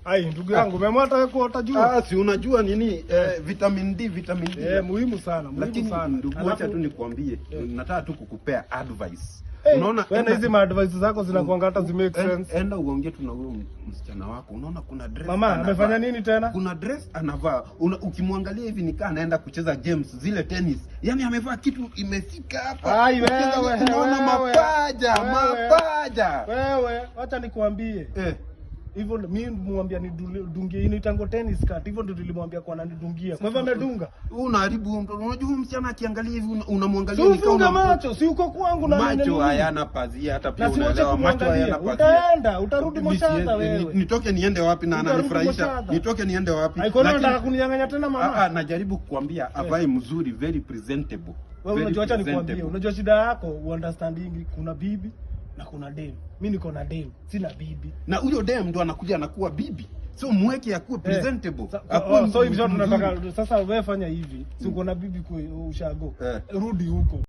Ai ndugu yangu, umemwata wewe kwa utajua. Si unajua nini vitamin D. Muhimu sana, muhimu sana. Ndugu, acha tu nikwambie, nataka tu kukupea advice. Unaona wewe hizi advice zako zinakuanga hata zimake sense. Enda uongee tu na huyo msichana wako. Unaona kuna dress. Mama amefanya nini tena? Kuna dress anavaa. Ukimwangalia hivi nikaa anaenda kucheza games zile tennis. Yaani amevaa kitu imefika hapa. Ai wewe, unaona mapaja. Wewe acha nikwambie. Hivyo mimi nimwambia nidungie ini tango tennis skirt. Hivyo ndio nilimwambia kwa ananidungia. Kwa hivyo amedunga. Unaharibu mtu. Unajua msichana akiangalia hivi unamwangalia ni kama macho, si uko kwangu na macho hayana pazia hata pia unaelewa macho hayana pazia. Utarudi moshada wewe. Nitoke niende wapi na ananifurahisha? Nitoke niende wapi? Lakini nataka kuninyang'anya tena mama. Najaribu kukwambia avae mzuri, very presentable. Wewe unajua acha nikwambie. Unajua shida yako understanding kuna bibi na kuna dem. Mimi niko na dem, sina bibi. Na huyo dem ndo anakuja anakuwa bibi. So mweke akuwe presentable. So hivi tunataka sasa wewe fanya hivi. Si uko na bibi kwa ushago. Rudi huko.